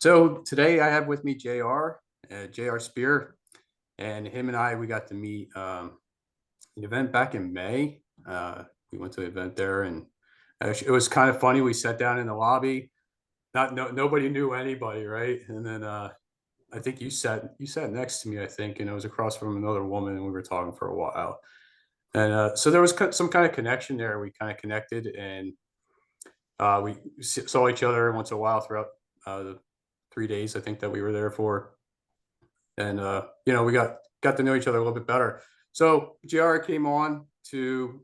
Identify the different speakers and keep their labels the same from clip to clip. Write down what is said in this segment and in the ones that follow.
Speaker 1: So today I have with me JR, JR Spear, and him and we got to meet an event back in May. We went to an event there, and it was kind of funny. We sat down in the lobby. Nobody knew anybody, right? And then I think you sat next to me, I think, and it was across from another woman, and we were talking for a while. And so there was some kind of connection there. We kind of connected, and we saw each other once in a while throughout the 3 days I think that we were there for, and we got to know each other a little bit better. So JR came on to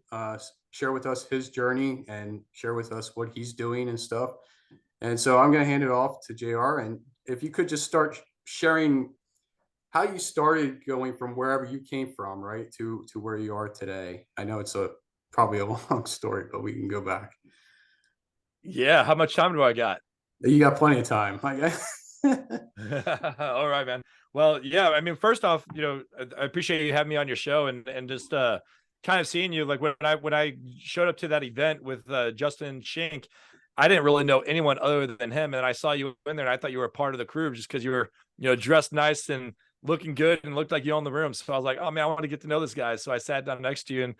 Speaker 1: share with us his journey and share with us what he's doing and stuff. And so I'm going to hand it off to JR, and if you could just start sharing how you started going from wherever you came from, right, to where you are today. I know it's a probably a long story, but we can go back.
Speaker 2: Yeah, how much time do I got?
Speaker 1: You got plenty of time, I guess.
Speaker 2: All right, man. Well, yeah, I mean, first off, I appreciate you having me on your show and just kind of seeing you. Like when I showed up to that event with Justin Shink, I didn't really know anyone other than him, and I saw you in there, and I thought you were a part of the crew just because you were, dressed nice and looking good and looked like you owned the room. So I was like, oh man, I want to get to know this guy. So I sat down next to you and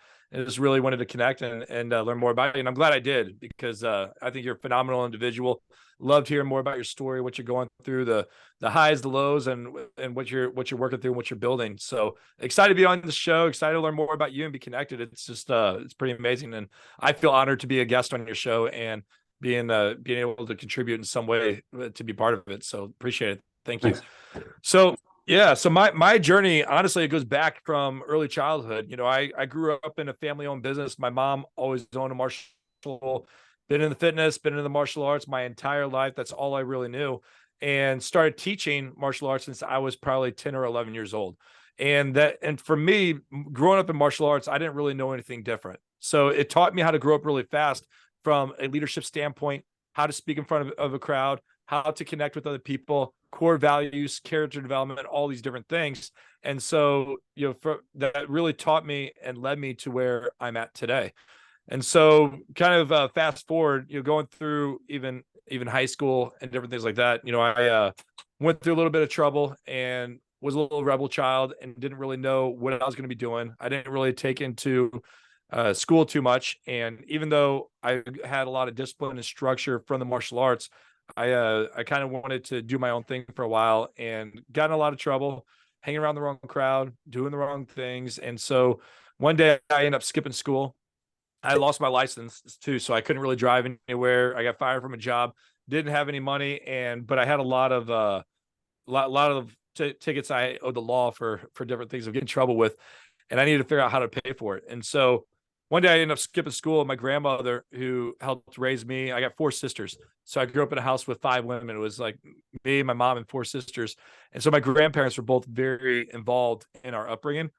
Speaker 2: just really wanted to connect and learn more about you. And I'm glad I did because I think you're a phenomenal individual. Loved hearing more about your story, what you're going through, the highs, the lows, and what you're working through and what you're building. So excited to be on the show, excited to learn more about you and be connected. It's just it's pretty amazing. And I feel honored to be a guest on your show and being able to contribute in some way to be part of it. So appreciate it. Thank you.
Speaker 1: Thanks.
Speaker 2: So yeah, so my journey, honestly, it goes back from early childhood. I grew up in a family-owned business. My mom always owned a martial, been in the fitness, been in the martial arts my entire life. That's all I really knew. And started teaching martial arts since I was probably 10 or 11 years old. And for me, growing up in martial arts, I didn't really know anything different. So it taught me how to grow up really fast from a leadership standpoint, how to speak in front of a crowd, how to connect with other people, core values, character development, all these different things. And so, that really taught me and led me to where I'm at today. And so kind of fast forward, going through even high school and different things like that, I went through a little bit of trouble and was a little rebel child and didn't really know what I was going to be doing. I didn't really take into school too much. And even though I had a lot of discipline and structure from the martial arts, I kind of wanted to do my own thing for a while and got in a lot of trouble, hanging around the wrong crowd, doing the wrong things. And so one day I ended up skipping school. I lost my license too, so I couldn't really drive anywhere. I got fired from a job, didn't have any money, but I had a lot of tickets I owed the law for different things I'm getting in trouble with, and I needed to figure out how to pay for it. And so one day I ended up skipping school. My grandmother, who helped raise me, I got 4 sisters. So I grew up in a house with 5 women. It was like me, my mom, and 4 sisters. And so my grandparents were both very involved in our upbringing.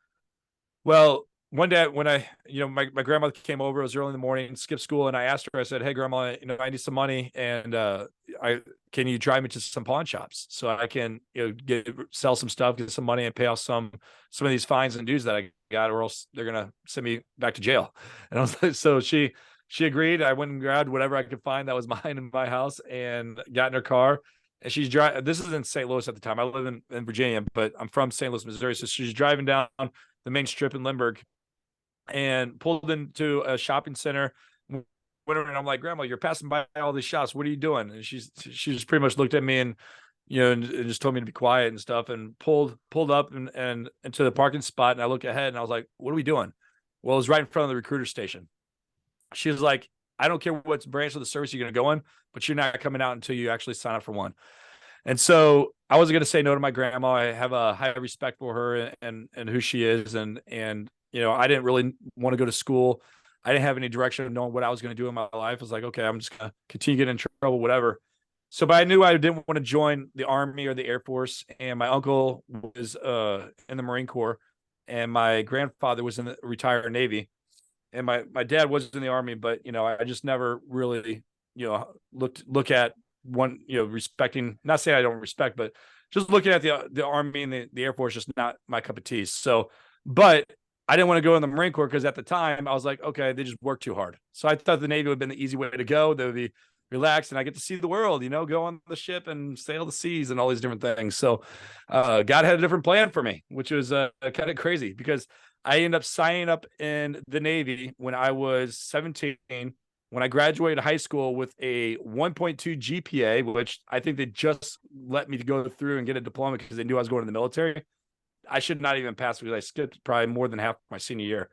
Speaker 2: Well, one day when my grandmother came over, it was early in the morning, skipped school, and I asked her, I said, hey, grandma, I need some money, and can you drive me to some pawn shops so I can, sell some stuff, get some money, and pay off some of these fines and dues that I got, or else they're going to send me back to jail. And I was like, so she agreed. I went and grabbed whatever I could find that was mine in my house and got in her car. And she's driving. This is in St. Louis at the time. I live in Virginia, but I'm from St. Louis, Missouri. So she's driving down the main strip in Lindbergh and pulled into a shopping center. And I'm like, Grandma, you're passing by all these shops. What are you doing? And she just pretty much looked at me and, and just told me to be quiet and stuff, and pulled up and into the parking spot. And I looked ahead and I was like, what are we doing? Well, it was right in front of the recruiter station. She was like, I don't care what branch of the service you're going to go in, but you're not coming out until you actually sign up for one. And so I wasn't going to say no to my grandma. I have a high respect for her and who she is. And I didn't really want to go to school. I didn't have any direction of knowing what I was going to do in my life. I was like, okay, I'm just going to continue getting in trouble, whatever. So, but I knew I didn't want to join the Army or the Air Force. And my uncle was in the Marine Corps, and my grandfather was in the retired Navy. And my dad was in the Army, but, I just never really, look at one, respecting, not saying I don't respect, but just looking at the Army and the Air Force, just not my cup of tea. So, but I didn't want to go in the Marine Corps because at the time I was like, okay, they just work too hard. So I thought the Navy would have been the easy way to go. There would be relax, and I get to see the world, go on the ship and sail the seas and all these different things. So God had a different plan for me, which was kind of crazy because I ended up signing up in the Navy when I was 17, when I graduated high school with a 1.2 GPA, which I think they just let me go through and get a diploma because they knew I was going to the military. I should not even pass because I skipped probably more than half my senior year.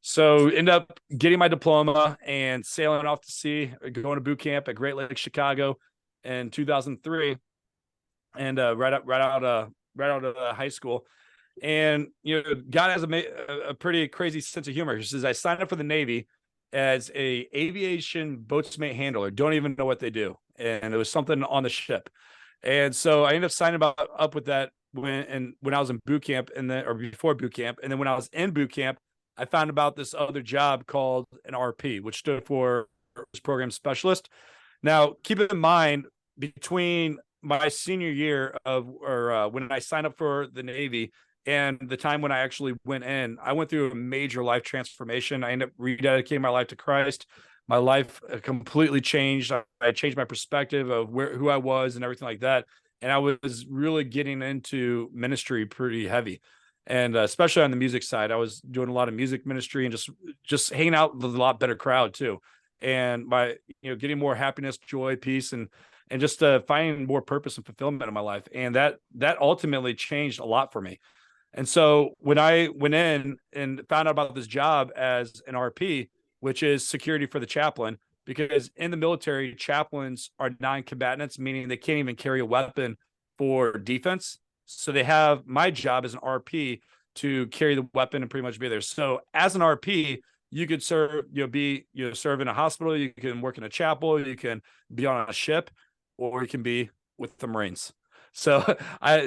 Speaker 2: So end up getting my diploma and sailing off to sea, going to boot camp at Great Lakes, Chicago in 2003, and right out of high school. And God has a pretty crazy sense of humor. He says I signed up for the Navy as a aviation boatswain handler. Don't even know what they do, and it was something on the ship. And so I ended up signing up with that when I was in boot camp, and then or before boot camp, and then when I was in boot camp, I found about this other job called an RP, which stood for Program Specialist. Now, keep in mind, between my senior year when I signed up for the Navy and the time when I actually went in, I went through a major life transformation. I ended up rededicating my life to Christ. My life completely changed. I changed my perspective of who I was and everything like that. And I was really getting into ministry pretty heavy. And especially on the music side, I was doing a lot of music ministry and just hanging out with a lot better crowd too. And by getting more happiness, joy, peace, and just finding more purpose and fulfillment in my life. And that ultimately changed a lot for me. And so when I went in and found out about this job as an RP, which is security for the chaplain, because in the military, chaplains are non-combatants, meaning they can't even carry a weapon for defense. So they have my job as an RP to carry the weapon and pretty much be there. So as an RP, you could serve, serve in a hospital, you can work in a chapel, you can be on a ship, or you can be with the Marines. So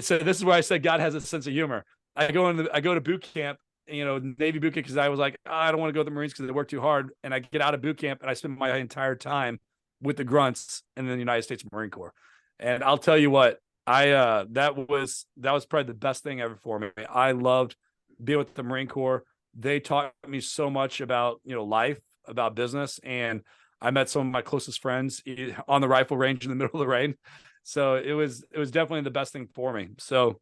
Speaker 2: so this is where I said God has a sense of humor. I go to boot camp, Navy boot camp, because I was like, I don't want to go to the Marines because they work too hard. And I get out of boot camp and I spend my entire time with the grunts in the United States Marine Corps. And I'll tell you what, that was probably the best thing ever for me. I loved being with the Marine Corps. They taught me so much about life, about business, and I met some of my closest friends on the rifle range in the middle of the rain. So it was definitely the best thing for me. So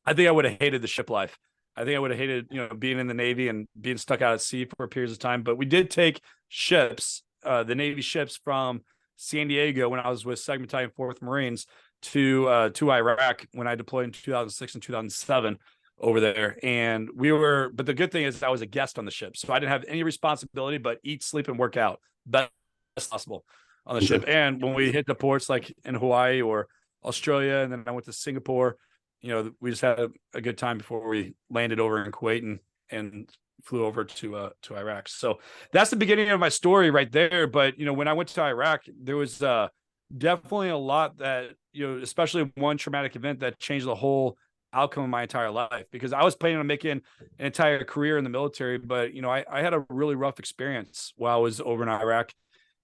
Speaker 2: I think I would have hated the ship life. I think I would have hated, being in the Navy and being stuck out at sea for periods of time. But we did take ships, the Navy ships from San Diego when I was with 2nd Battalion, 4th Marines to Iraq when I deployed in 2006 and 2007 over there. And but the good thing is I was a guest on the ship. So I didn't have any responsibility but eat, sleep, and work out best possible on the ship. And when we hit the ports like in Hawaii or Australia, and then I went to Singapore, we just had a good time before we landed over in Kuwait and flew over to Iraq. So that's the beginning of my story right there. But, when I went to Iraq, there was definitely a lot that, especially one traumatic event that changed the whole outcome of my entire life, because I was planning on making an entire career in the military. But, I had a really rough experience while I was over in Iraq.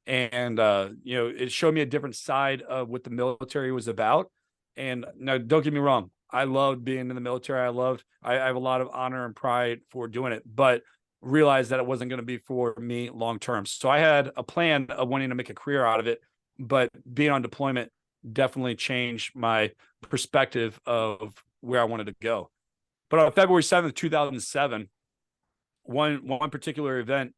Speaker 2: And, it showed me a different side of what the military was about. And now, don't get me wrong, I loved being in the military. I have a lot of honor and pride for doing it, but realized that it wasn't going to be for me long term. So I had a plan of wanting to make a career out of it, but being on deployment definitely changed my perspective of where I wanted to go. But on February 7th, 2007, one particular event,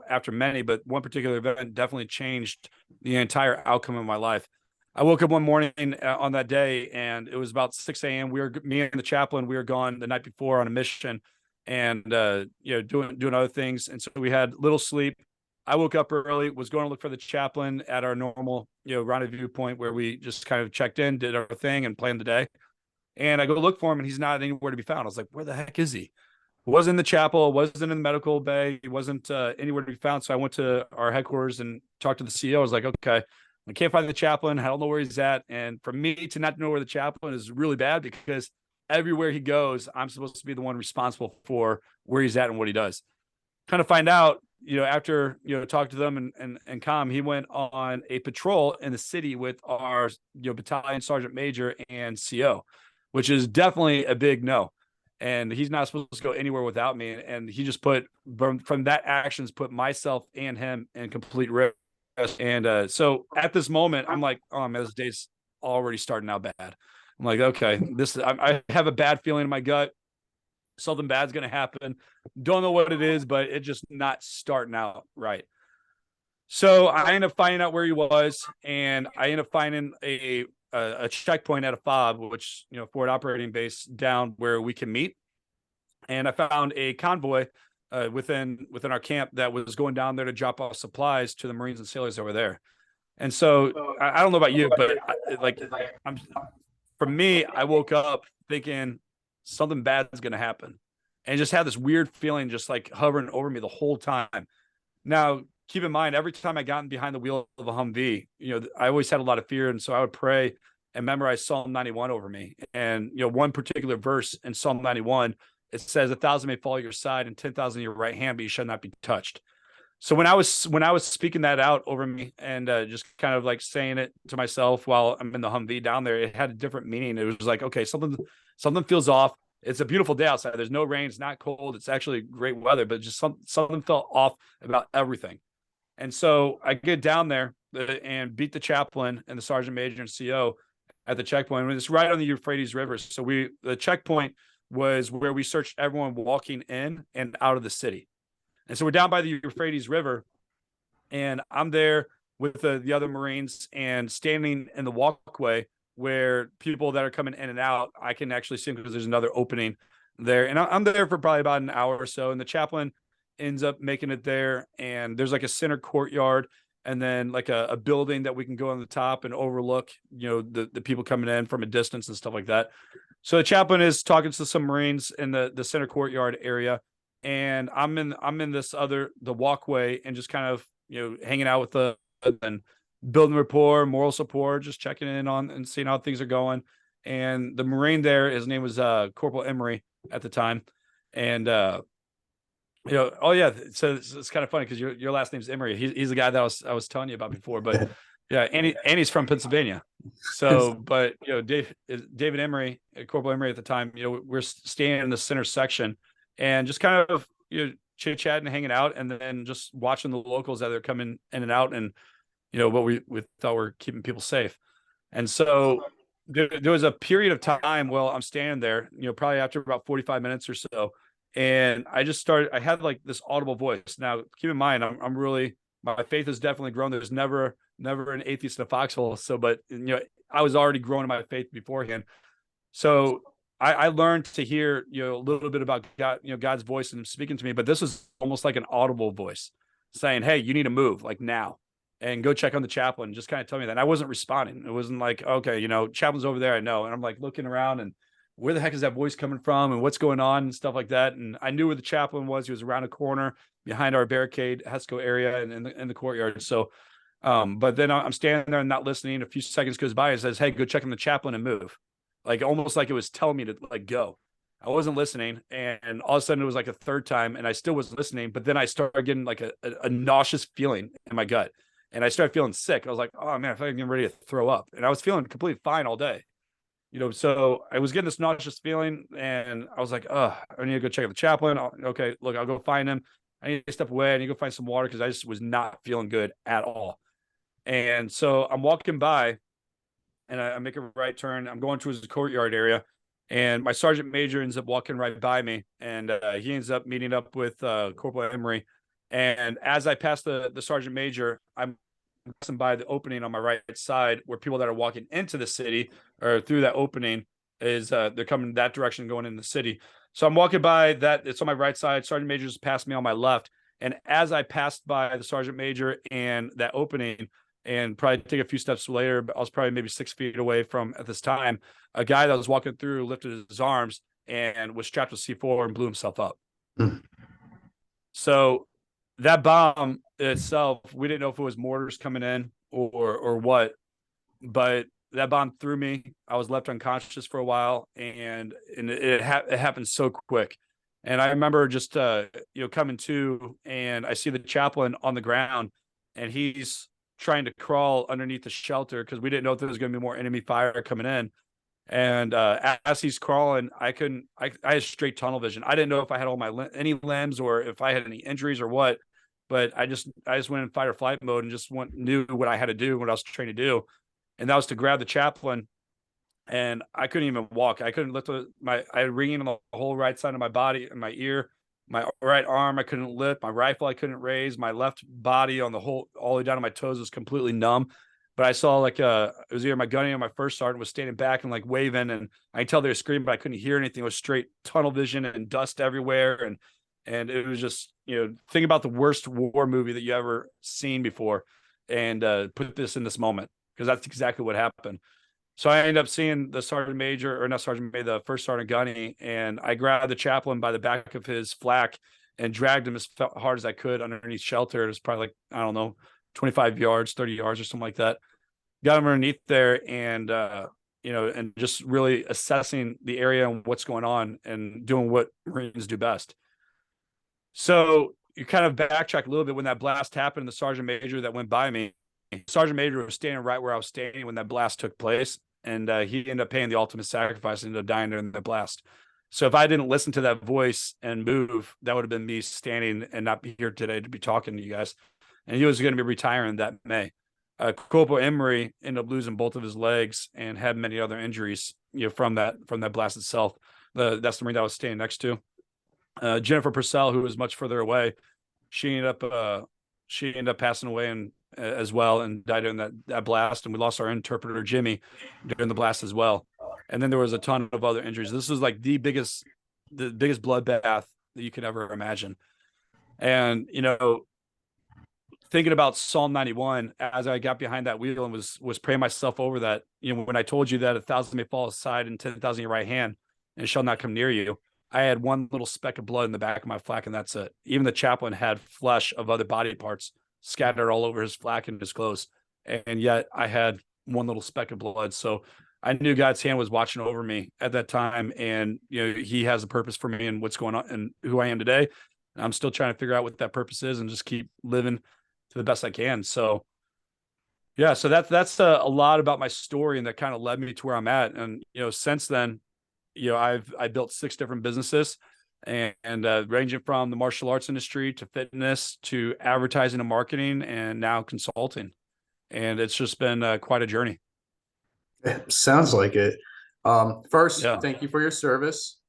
Speaker 2: after many, but one particular event definitely changed the entire outcome of my life. I woke up one morning on that day, and it was about 6 a.m. Me and the chaplain, we were gone the night before on a mission, and doing other things, and so we had little sleep. I woke up early, was going to look for the chaplain at our normal rendezvous point where we just kind of checked in, did our thing, and planned the day. And I go look for him, and he's not anywhere to be found. I was like, where the heck is he? Wasn't in the chapel, wasn't in the medical bay, he wasn't anywhere to be found. So I went to our headquarters and talked to the CEO. I was like, okay, I can't find the chaplain. I don't know where he's at. And for me to not know where the chaplain is really bad, because everywhere he goes, I'm supposed to be the one responsible for where he's at and what he does. Kind of find out, after, talk to them and calm, he went on a patrol in the city with our, battalion sergeant major and CO, which is definitely a big no. And he's not supposed to go anywhere without me. And he just put, from that actions, put myself and him in complete risk. And so at this moment, I'm like, oh man, this day's already starting out bad. I'm like, okay, I have a bad feeling in my gut. Something bad's gonna happen. Don't know what it is, but it just not starting out right. So I ended up finding out where he was, and I ended up finding a checkpoint at a FOB, which forward operating base down where we can meet. And I found a convoy within our camp that was going down there to drop off supplies to the Marines and sailors over there. And so I don't know about you, but I'm for me, I woke up thinking something bad is going to happen, and just had this weird feeling just like hovering over me the whole time. Now, keep in mind, every time I got behind the wheel of a Humvee, I always had a lot of fear, and so I would pray and memorize Psalm 91 over me. And one particular verse in Psalm 91, it says, "1,000 may fall at your side and 10,000 at your right hand, but you shall not be touched." So when I was speaking that out over me and just kind of like saying it to myself while I'm in the Humvee down there, it had a different meaning. It was like, okay, something feels off. It's a beautiful day outside. There's no rain. It's not cold. It's actually great weather, but just something felt off about everything. And so I get down there and beat the chaplain and the sergeant major and CO at the checkpoint. It's right on the Euphrates River. So the checkpoint was where we searched everyone walking in and out of the city. And so we're down by the Euphrates River, and I'm there with the other Marines and standing in the walkway where people that are coming in and out, I can actually see them because there's another opening there. And I'm there for probably about an hour or so. And the chaplain ends up making it there. And there's like a center courtyard and then like a building that we can go on the top and overlook, the people coming in from a distance and stuff like that. So the chaplain is talking to some Marines in the center courtyard area. And I'm in the walkway and just kind of, hanging out with and building rapport, moral support, just checking in on and seeing how things are going. And the Marine there, his name was Corporal Emery at the time. And oh yeah, so it's kind of funny because your last name's Emery. He's the guy that I was telling you about before. But yeah, Andy's from Pennsylvania. So, but David Emery, Corporal Emery at the time, we're staying in the center section and just kind of chit chatting, hanging out, and then just watching the locals that are coming in and out, and what we thought were keeping people safe. And so there was a period of time while I'm standing there, probably after about 45 minutes or so, and I had like this audible voice. Now, keep in mind, I'm really, my faith has definitely grown. There's never an atheist in a foxhole. So, but I was already growing in my faith beforehand. So I learned to hear, a little bit about God, God's voice and speaking to me, but this was almost like an audible voice saying, "Hey, you need to move like now and go check on the chaplain." Just kind of tell me that. And I wasn't responding. It wasn't like, okay, chaplain's over there. I know. And I'm like looking around and where the heck is that voice coming from and what's going on and stuff like that. And I knew where the chaplain was. He was around a corner behind our barricade, HESCO area and in the courtyard. So, but then I'm standing there and not listening. A few seconds goes by and says, "Hey, go check on the chaplain and move." Like almost like it was telling me to like go. I wasn't listening, and all of a sudden it was like a third time, and I still wasn't listening. But then I started getting like a nauseous feeling in my gut, and I started feeling sick. I was like, "Oh man, I feel like I'm getting ready to throw up," and I was feeling completely fine all day, So I was getting this nauseous feeling, and I was like, "Oh, I need to go check out the chaplain." Okay, look, I'll go find him. I need to step away. I need to go find some water because I just was not feeling good at all. And so I'm walking by and I make a right turn. I'm going towards the courtyard area, and my sergeant major ends up walking right by me, and he ends up meeting up with Corporal Emery. And as I pass the sergeant major, I'm passing by the opening on my right side where people that are walking into the city or through that opening is they're coming that direction going in the city. So I'm walking by that. It's on my right side. Sergeant major just passed me on my left. And as I passed by the sergeant major and that opening, and probably take a few steps later, but I was probably maybe 6 feet away from at this time, a guy that was walking through lifted his arms and was strapped with C4 and blew himself up. So that bomb itself, we didn't know if it was mortars coming in or what, but that bomb threw me. I was left unconscious for a while, and it happened so quick. And I remember just coming to, and I see the chaplain on the ground, and he's trying to crawl underneath the shelter because we didn't know if there was going to be more enemy fire coming in. And as he's crawling, I had straight tunnel vision. I didn't know if I had all any limbs or if I had any injuries or what, but I just went in fight or flight mode and just knew what I had to do, what I was trained to do. And that was to grab the chaplain, and I couldn't even walk. I couldn't lift I had ringing on the whole right side of my body and my ear, my right arm I couldn't lift, my rifle I couldn't raise, my left body on the whole all the way down to my toes was completely numb. But I saw like it was either my gunny or my first sergeant was standing back and like waving, and I could tell they were screaming, but I couldn't hear anything. It was straight tunnel vision and dust everywhere, and it was just, think about the worst war movie that you ever seen before, and put this in this moment, because that's exactly what happened. So I ended up seeing the sergeant major, or not sergeant major, the first sergeant gunny, and I grabbed the chaplain by the back of his flak and dragged him as hard as I could underneath shelter. It was probably like, I don't know, 25 yards, 30 yards or something like that. Got him underneath there, and and just really assessing the area and what's going on and doing what Marines do best. So you kind of backtrack a little bit. When that blast happened, the sergeant major that went by me, sergeant major was standing right where I was standing when that blast took place, and he ended up paying the ultimate sacrifice and ended up dying during the blast. So if I didn't listen to that voice and move, that would have been me standing and not be here today to be talking to you guys. And he was going to be retiring that May. Corporal Emery ended up losing both of his legs and had many other injuries, from that blast itself. That's the Marine that I was standing next to. Jennifer Purcell, who was much further away, she ended up passing away and as well, and died during that blast. And we lost our interpreter Jimmy during the blast as well. And then there was a ton of other injuries. This was like the biggest bloodbath that you could ever imagine. And thinking about Psalm 91 as I got behind that wheel and was praying myself over that, when I told you that 1,000 may fall aside and 10,000 in your right hand and shall not come near you, I had one little speck of blood in the back of my flak, and that's it. Even the chaplain had flesh of other body parts scattered all over his flak and his clothes, and yet I had one little speck of blood. So I knew God's hand was watching over me at that time, and He has a purpose for me and what's going on and who I am today. And I'm still trying to figure out what that purpose is and just keep living to the best I can. So yeah, so that's a lot about my story, and that kind of led me to where I'm at. And since then, I built 6 different businesses, and ranging from the martial arts industry to fitness to advertising and marketing, and now consulting. And it's just been quite a journey.
Speaker 1: It sounds like it. First,
Speaker 2: Yeah.
Speaker 1: thank you for your service,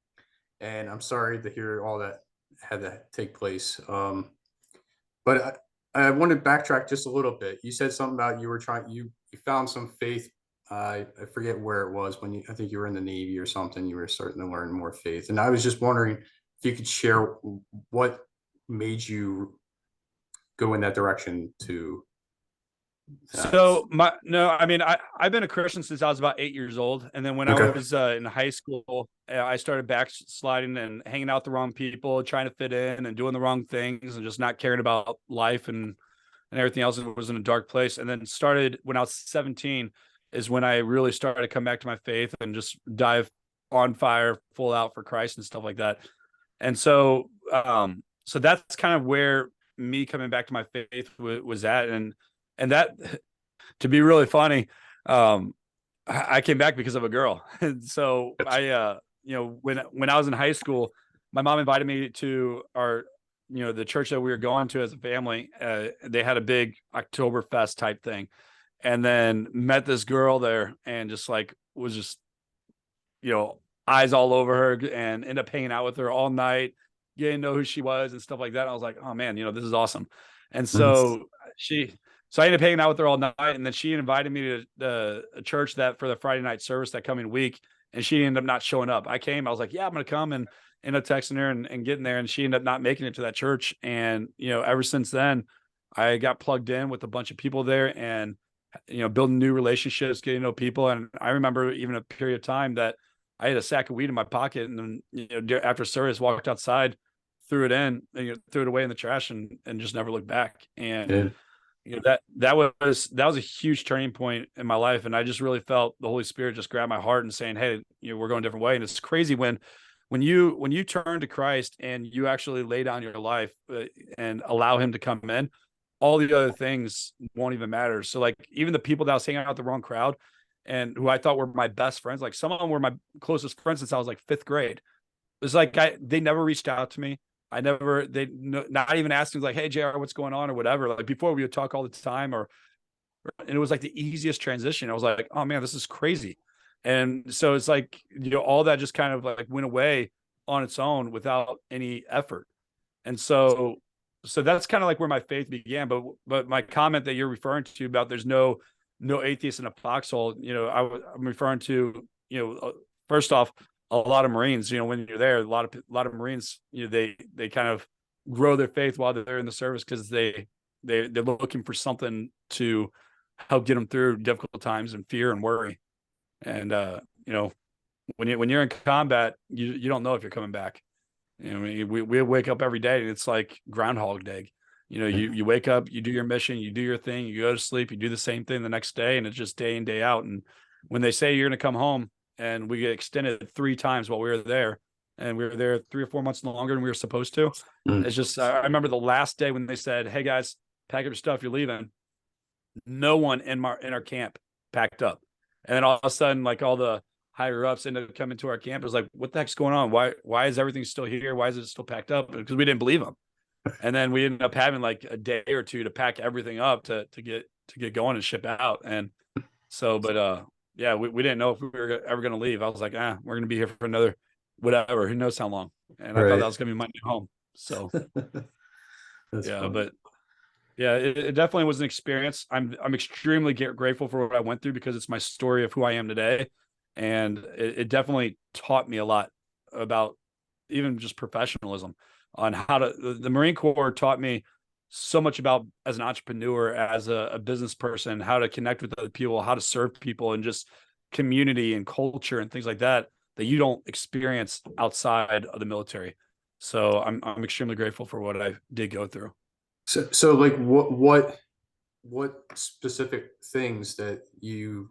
Speaker 1: and I'm sorry to hear all that had to take place. But I want to backtrack just a little bit. You said something about you found some faith. I forget where it was when I think you were in the Navy or something. You were starting to learn more faith, and I was just wondering if you could share what made you go in that direction to.
Speaker 2: So I've been a Christian since I was about 8 years old, and then when I was in high school, I started backsliding and hanging out with the wrong people, trying to fit in and doing the wrong things, and just not caring about life and everything else. It was in a dark place. And then started when I was 17 is when I really started to come back to my faith and just dive on fire, full out for Christ and stuff like that. And so that's kind of where me coming back to my faith was at. And that, to be really funny, I came back because of a girl. And so I, when I was in high school, my mom invited me to the church that we were going to as a family. They had a big Oktoberfest type thing, and then met this girl there, and just like was just, eyes all over her, and ended up hanging out with her all night, getting to know who she was and stuff like that. And I was like, oh man, this is awesome. And so I ended up hanging out with her all night, and then she invited me to a church that for the Friday night service that coming week, and she ended up not showing up. I was like, yeah, I'm going to come, and ended up texting her and getting there, and she ended up not making it to that church. And, ever since then, I got plugged in with a bunch of people there, and, building new relationships, getting to know people. And I remember even a period of time that I had a sack of weed in my pocket, and then, after service, walked outside, threw it in, and threw it away in the trash, and just never looked back. And that was a huge turning point in my life. And I just really felt the Holy Spirit just grab my heart and saying, hey, we're going a different way. And it's crazy when you turn to Christ and you actually lay down your life and allow Him to come in, all the other things won't even matter. So like even the people that I was hanging out with, the wrong crowd, and who I thought were my best friends, like some of them were my closest friends since I was like 5th grade. It was like they never reached out to me. I never, not even asking like, hey, JR, what's going on or whatever. Like before we would talk all the time and it was like the easiest transition. I was like, oh man, this is crazy. And so it's like, all that just kind of like went away on its own without any effort. And so that's kind of like where my faith began. But my comment that you're referring to about there's no atheist in a foxhole, I'm referring to, first off, a lot of Marines, when you're there, a lot of Marines, they kind of grow their faith while they're in the service because they're looking for something to help get them through difficult times and fear and worry. And when you're in combat, you don't know if you're coming back. We wake up every day and it's like Groundhog Day. You wake up, you do your mission, you do your thing, you go to sleep, you do the same thing the next day, and it's just day in, day out. And when they say you're going to come home, and we get extended 3 times while we were there, and we were there 3 or 4 months longer than we were supposed to.
Speaker 1: Mm.
Speaker 2: It's just, I remember the last day when they said, hey guys, pack up your stuff, you're leaving. No one in our camp packed up. And then all of a sudden, like all the higher ups ended up coming to our camp. It was like, what the heck's going on? Why is everything still here? Why is it still packed up? Because we didn't believe them. And then we ended up having like a day or two to pack everything up to get going and ship out. And so, but yeah, we didn't know if we were ever going to leave. I was like, we're going to be here for another whatever, who knows how long. And I thought that was going to be my new home. So
Speaker 1: That's
Speaker 2: yeah,
Speaker 1: funny.
Speaker 2: but yeah, it definitely was an experience. I'm extremely grateful for what I went through because it's my story of who I am today, and it definitely taught me a lot about even just professionalism on how to. The Marine Corps taught me so much about as an entrepreneur, as a business person, how to connect with other people, how to serve people, and just community and culture and things like that that you don't experience outside of the military. So I'm extremely grateful for what I did go through.
Speaker 1: So like what specific things that you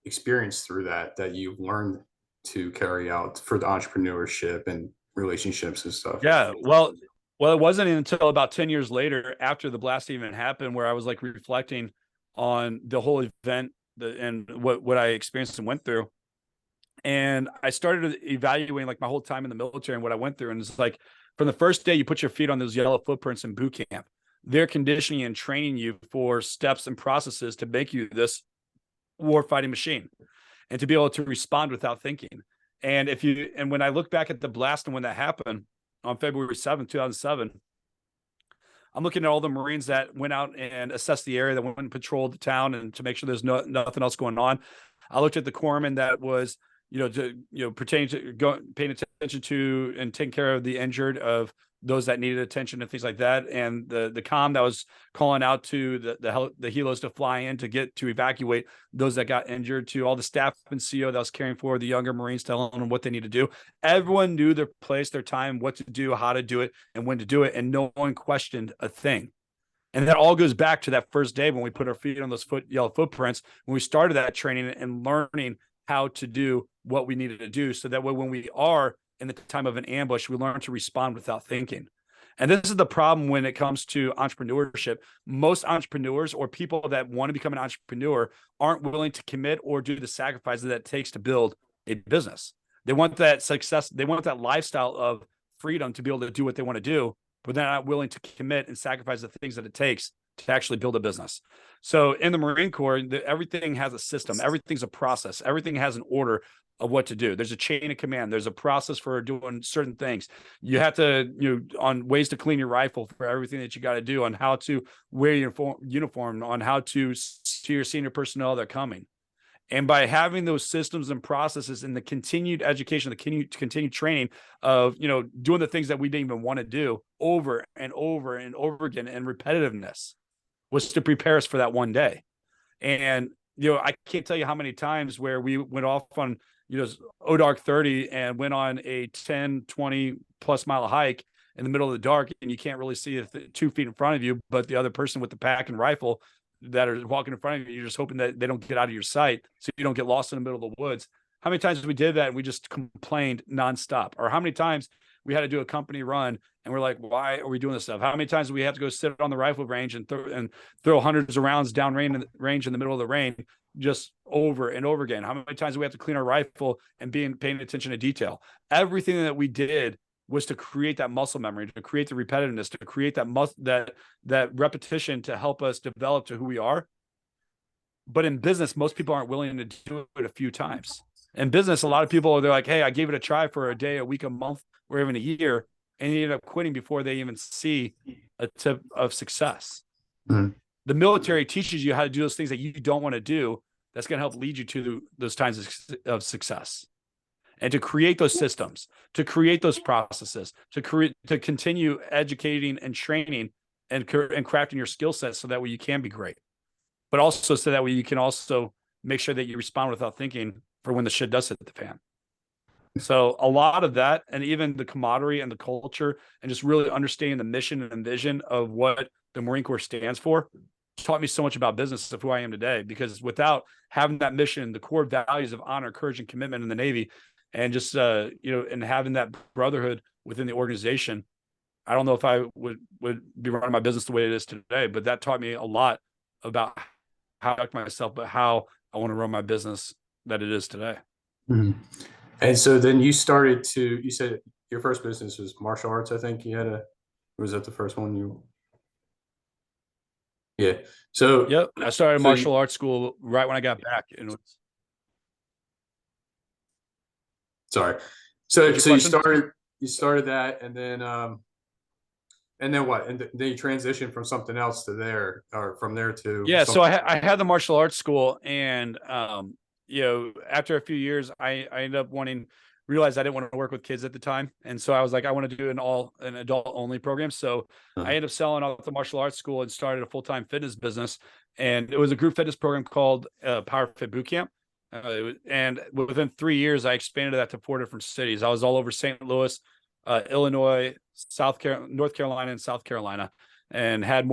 Speaker 1: experienced through that you've learned to carry out for the entrepreneurship and relationships and stuff?
Speaker 2: Yeah, well, it wasn't until about 10 years later, after the blast even happened, where I was like reflecting on the whole event and what I experienced and went through. And I started evaluating like my whole time in the military and what I went through. And it's like from the first day you put your feet on those yellow footprints in boot camp, they're conditioning and training you for steps and processes to make you this war fighting machine and to be able to respond without thinking. And when I look back at the blast and when that happened on February 7th, 2007, I'm looking at all the Marines that went out and assessed the area, that went and patrolled the town and to make sure there's nothing else going on. I looked at the corpsman that was, pertaining to paying attention to and taking care of the injured, of those that needed attention and things like that. And the comm that was calling out to the helos to fly in to evacuate those that got injured, to all the staff and CO that was caring for the younger Marines, telling them what they need to do. Everyone knew their place, their time, what to do, how to do it, and when to do it. And no one questioned a thing. And that all goes back to that first day when we put our feet on those yellow footprints, when we started that training and learning how to do what we needed to do. So that way, when we are in the time of an ambush, we learn to respond without thinking. And this is the problem when it comes to entrepreneurship. Most entrepreneurs or people that want to become an entrepreneur aren't willing to commit or do the sacrifices that it takes to build a business. They want that success. They want that lifestyle of freedom to be able to do what they want to do, but they're not willing to commit and sacrifice the things that it takes to actually build a business. So in the Marine Corps, everything has a system. Everything's a process. Everything has an order of what to do. There's a chain of command. There's a process for doing certain things. You have to, on ways to clean your rifle, for everything that you got to do, on how to wear your uniform, on how to see your senior personnel that are coming. And by having those systems and processes and the continued education, the continued training of, doing the things that we didn't even want to do over and over and over again, and repetitiveness was to prepare us for that one day. And, I can't tell you how many times where we went off on, ODark 30 and went on a 10, 20 plus mile hike in the middle of the dark, and you can't really see 2 feet in front of you, but the other person with the pack and rifle that are walking in front of you, you're just hoping that they don't get out of your sight so you don't get lost in the middle of the woods. How many times we did that and we just complained nonstop? Or how many times we had to do a company run and we're like, why are we doing this stuff? How many times do we have to go sit on the rifle range and throw hundreds of rounds down range in the middle of the rain, just over and over again? How many times do we have to clean our rifle and paying attention to detail? Everything that we did was to create that muscle memory, to create the repetitiveness, to create that repetition to help us develop to who we are. But in business, most people aren't willing to do it a few times. In business, a lot of people, they're like, hey, I gave it a try for a day, a week, a month, or even a year, and they end up quitting before they even see a tip of success.
Speaker 1: Mhm.
Speaker 2: The military teaches you how to do those things that you don't want to do. That's going to help lead you to those times of success, and to create those systems, to create those processes, to continue educating and training and crafting your skill set so that way you can be great, but also so that way you can also make sure that you respond without thinking for when the shit does hit the fan. So a lot of that, and even the camaraderie and the culture, and just really understanding the mission and vision of what the Marine Corps stands for, taught me so much about business of who I am today. Because without having that mission, the core values of honor, courage, and commitment in the Navy, and just and having that brotherhood within the organization, I don't know if I would be running my business the way it is today. But that taught me a lot about how I conduct myself, but how I want to run my business that it is today.
Speaker 1: Mhm. And so then you started to, you said your first business was martial arts, I think you had was that the first one you, yeah. So,
Speaker 2: Yep, I started
Speaker 1: so you,
Speaker 2: martial arts school right when I got back. And
Speaker 1: sorry.
Speaker 2: what was
Speaker 1: So,
Speaker 2: your
Speaker 1: so
Speaker 2: question?
Speaker 1: you started that and then what? And then you transitioned from something else to there, or from there to
Speaker 2: Yeah, so
Speaker 1: something.
Speaker 2: I had the martial arts school, and after a few years, I ended up realized I didn't want to work with kids at the time, and so I was like, I want to do an adult only program. So I ended up selling out the martial arts school and started a full-time fitness business, and it was a group fitness program called Power Fit Boot Camp. And within 3 years, I expanded that to 4 different cities. I was all over St. Louis, Illinois, North Carolina, and South Carolina, and had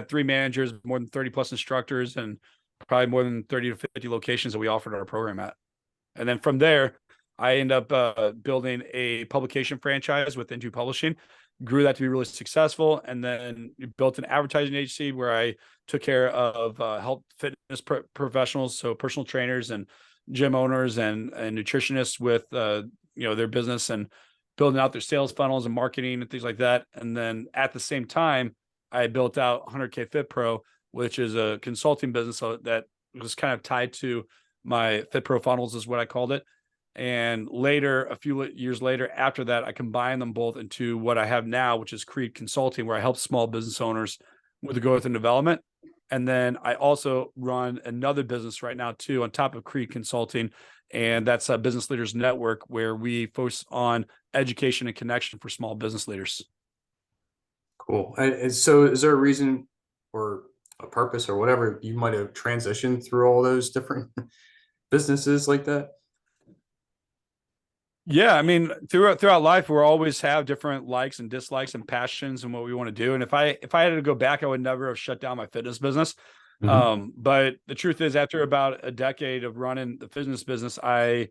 Speaker 2: 3 managers, more than 30 plus instructors, and probably more than 30 to 50 locations that we offered our program at. And then from there, I ended up building a publication franchise with Into Publishing, grew that to be really successful, and then built an advertising agency where I took care of health fitness professionals, so personal trainers and gym owners and nutritionists with their business, and building out their sales funnels and marketing and things like that. And then at the same time, I built out 100K Fit Pro, which is a consulting business that was kind of tied to my Fit Pro funnels, is what I called it. And later, a few years later, after that, I combined them both into what I have now, which is Creed Consulting, where I help small business owners with the growth and development. And then I also run another business right now too, on top of Creed Consulting, and that's a Business Leaders Network, where we focus on education and connection for small business leaders.
Speaker 1: Cool. And so is there a reason or a purpose or whatever you might have transitioned through all those different businesses like that?
Speaker 2: Yeah, I mean, throughout life, we'll always have different likes and dislikes and passions and what we want to do. And if I had to go back, I would never have shut down my fitness business.
Speaker 1: Mhm.
Speaker 2: But the truth is, after about a decade of running the fitness business, I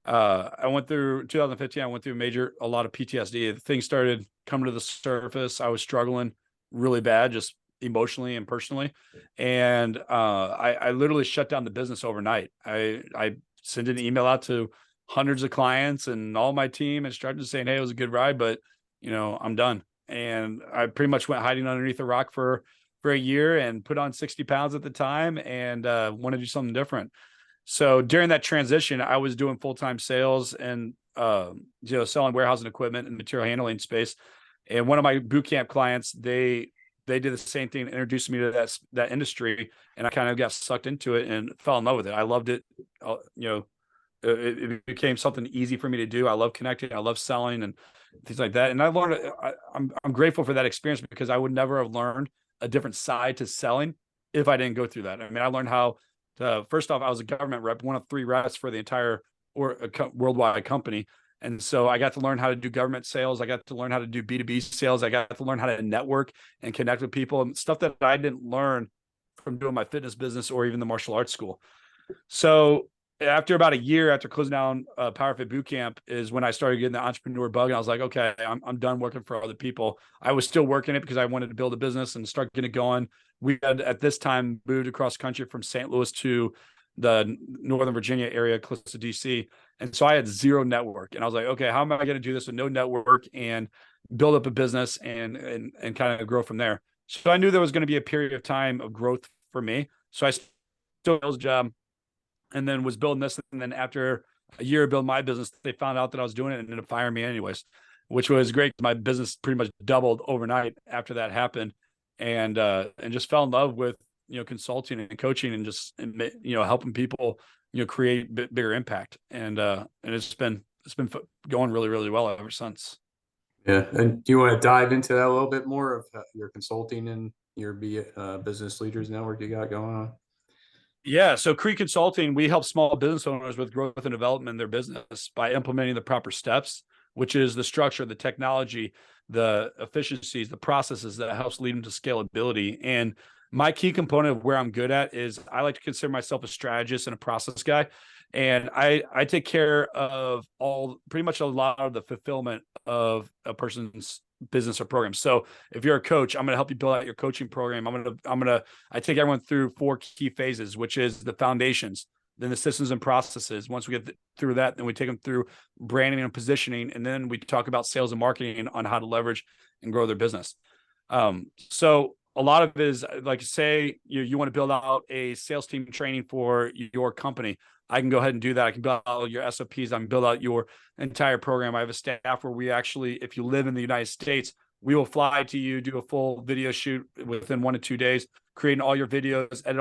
Speaker 2: went through 2015. I went through a lot of PTSD. Things started coming to the surface. I was struggling really bad, just emotionally and personally, and I literally shut down the business overnight. I sent an email out to hundreds of clients and all my team and started saying, hey, it was a good ride, but I'm done. And I pretty much went hiding underneath a rock for a year and put on 60 pounds at the time, and wanted to do something different. So during that transition, I was doing full-time sales and selling warehousing equipment and material handling space. And one of my boot camp clients, they did the same thing, introduced me to that industry, and I kind of got sucked into it and fell in love with it. I loved it. It became something easy for me to do. I love connecting. I love selling and things like that. And I learned. I'm grateful for that experience, because I would never have learned a different side to selling if I didn't go through that. I mean, I learned how to, first off, I was a government rep, one of 3 reps for the entire worldwide company. And so I got to learn how to do government sales. I got to learn how to do B2B sales. I got to learn how to network and connect with people, and stuff that I didn't learn from doing my fitness business or even the martial arts school. So after about a year after closing down Power Fit Boot Camp is when I started getting the entrepreneur bug. And I was like, okay, I'm done working for other people. I was still working it because I wanted to build a business and start getting it going. We had at this time moved across country from St. Louis to the Northern Virginia area close to DC. And so I had zero network. And I was like, okay, how am I going to do this with no network and build up a business and kind of grow from there? So I knew there was going to be a period of time of growth for me. So I still had a job and then was building this. And then after a year of building my business, they found out that I was doing it and ended up firing me anyways, which was great. My business pretty much doubled overnight after that happened, and just fell in love with consulting and coaching and just helping people create bigger impact, and it's been going really really well ever since.
Speaker 1: Yeah. And do you want to dive into that a little bit more of your consulting and your business leaders network you got going on?
Speaker 2: Yeah. So Cree Consulting, we help small business owners with growth and development in their business by implementing the proper steps, which is the structure, the technology, the efficiencies, the processes that helps lead them to scalability. And my key component of where I'm good at is I like to consider myself a strategist and a process guy. And I take care of pretty much a lot of the fulfillment of a person's business or program. So if you're a coach, I'm going to help you build out your coaching program. I take everyone through 4 key phases, which is the foundations, then the systems and processes. Once we get through that, then we take them through branding and positioning. And then we talk about sales and marketing on how to leverage and grow their business. So a lot of it is like, say you want to build out a sales team training for your company. I can go ahead and do that. I can build out your SOPs. I can build out your entire program. I have a staff where we actually, if you live in the United States, we will fly to you, do a full video shoot within 1 to 2 days, creating all your videos, edit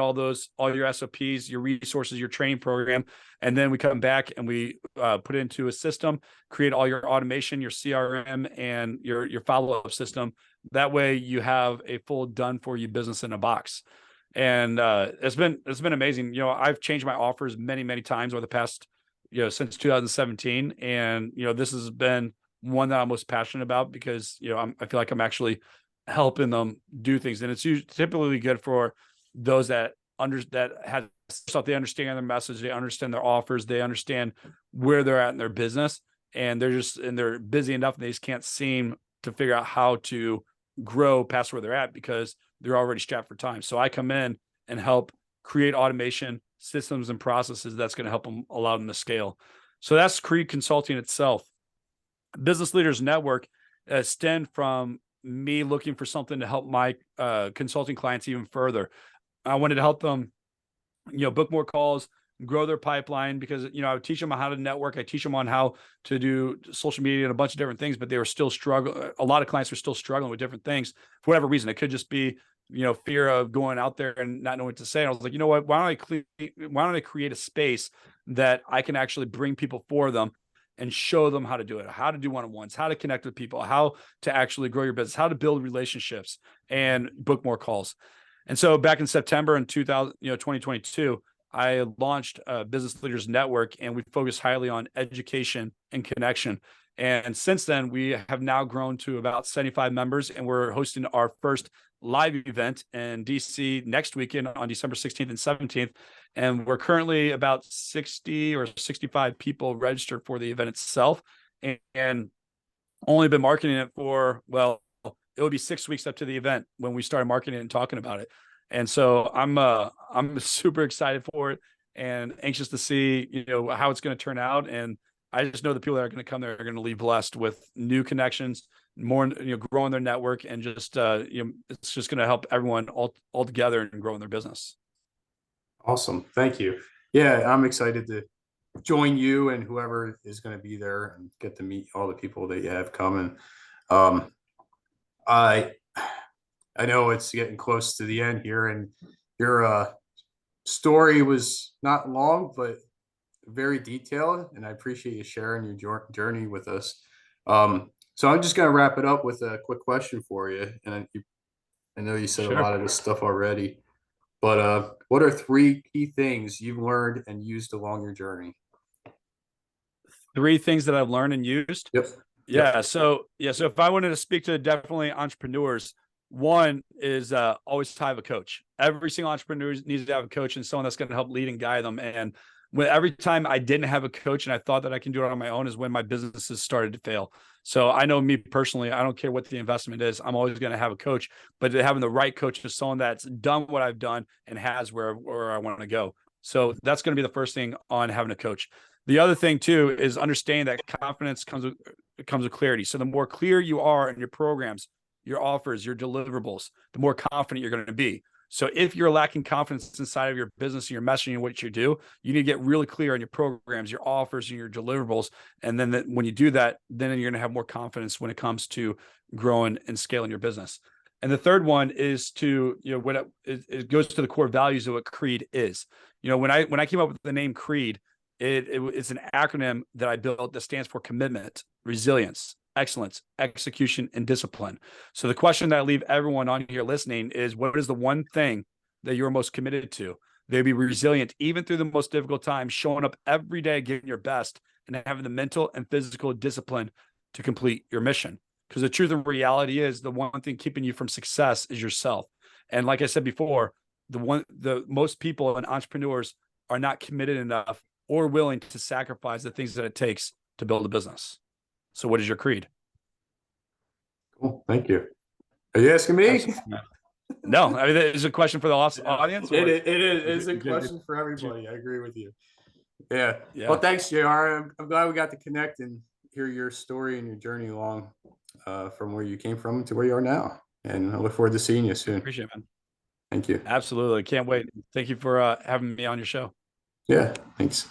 Speaker 2: all your SOPs, your resources, your training program. And then we come back and we put it into a system, create all your automation, your CRM, and your follow-up system. That way you have a full done for you business in a box. And it's been amazing. I've changed my offers many, many times over the past, since 2017. And, this has been one that I'm most passionate about because, I feel like I'm actually helping them do things. And it's typically good for those that have stuff. They understand their message, they understand their offers, they understand where they're at in their business. And they're busy enough and they just can't seem to figure out how to grow past where they're at because they're already strapped for time. So I come in and help create automation systems and processes that's going to help them allow them to scale. So that's Cree Consulting itself. Business Leaders Network stemmed from me looking for something to help my consulting clients even further. I wanted to help them, book more calls, grow their pipeline, because I would teach them how to network. I teach them on how to do social media and a bunch of different things, but they were still struggling. A lot of clients were still struggling with different things for whatever reason. It could just be fear of going out there and not knowing what to say. And I was like, you know what? Why don't I create a space that I can actually bring people for them and show them how to do it, how to do one-on-ones, how to connect with people, how to actually grow your business, how to build relationships and book more calls. And so back in September in 2022, I launched Business Leaders Network, and we focused highly on education and connection. And since then, we have now grown to about 75 members, and we're hosting our first live event in DC next weekend on December 16th and 17th. And we're currently about 60 or 65 people registered for the event itself, and only been marketing it for, well, it would be 6 weeks up to the event when we started marketing it and talking about it. And so I'm super excited for it and anxious to see, how it's going to turn out. And I just know the people that are going to come there are going to leave blessed with new connections, more, growing their network, and just, it's just going to help everyone all together and grow in their business.
Speaker 1: Awesome. Thank you. Yeah, I'm excited to join you and whoever is going to be there and get to meet all the people that you have coming. I I know it's getting close to the end here, and your story was not long, but very detailed, and I appreciate you sharing your journey with us. So I'm just going to wrap it up with a quick question for you. And I know you said a
Speaker 2: Sure.
Speaker 1: lot of this stuff already, but what are 3 key things you've learned and used along your journey?
Speaker 2: 3 things that I've learned and used.
Speaker 1: Yep. Yep.
Speaker 2: Yeah. So if I wanted to speak to definitely entrepreneurs, one is always have a coach. Every single entrepreneur needs to have a coach and someone that's going to help lead and guide them. And every time I didn't have a coach and I thought that I can do it on my own is when my businesses started to fail. So I know me personally, I don't care what the investment is. I'm always going to have a coach, but having the right coach is someone that's done what I've done and has where I want to go. So that's going to be the first thing on having a coach. The other thing too is understanding that confidence comes with clarity. So the more clear you are in your programs, your offers, your deliverables, the more confident you're going to be. So if you're lacking confidence inside of your business and your messaging and what you do, you need to get really clear on your programs, your offers, and your deliverables. And then when you do that, then you're going to have more confidence when it comes to growing and scaling your business. And the third one is to, what it goes to the core values of what Creed is. When I came up with the name Creed, it's an acronym that I built that stands for commitment, resilience, excellence, execution, and discipline. So the question that I leave everyone on here listening is, what is the one thing that you're most committed to? They'd be resilient, even through the most difficult times, showing up every day, giving your best, and having the mental and physical discipline to complete your mission. Because the truth and reality is, the one thing keeping you from success is yourself. And like I said before, the most people and entrepreneurs are not committed enough or willing to sacrifice the things that it takes to build a business. So what is your creed?
Speaker 1: Cool. Thank you. Are you asking me?
Speaker 2: No, I mean, it's a question for the audience.
Speaker 1: It is a question for everybody. I agree with you. Yeah. Well, thanks, JR. I'm glad we got to connect and hear your story and your journey along from where you came from to where you are now. And I look forward to seeing you soon.
Speaker 2: Appreciate it, man.
Speaker 1: Thank you.
Speaker 2: Absolutely. Can't wait. Thank you for having me on your show.
Speaker 1: Yeah. Thanks.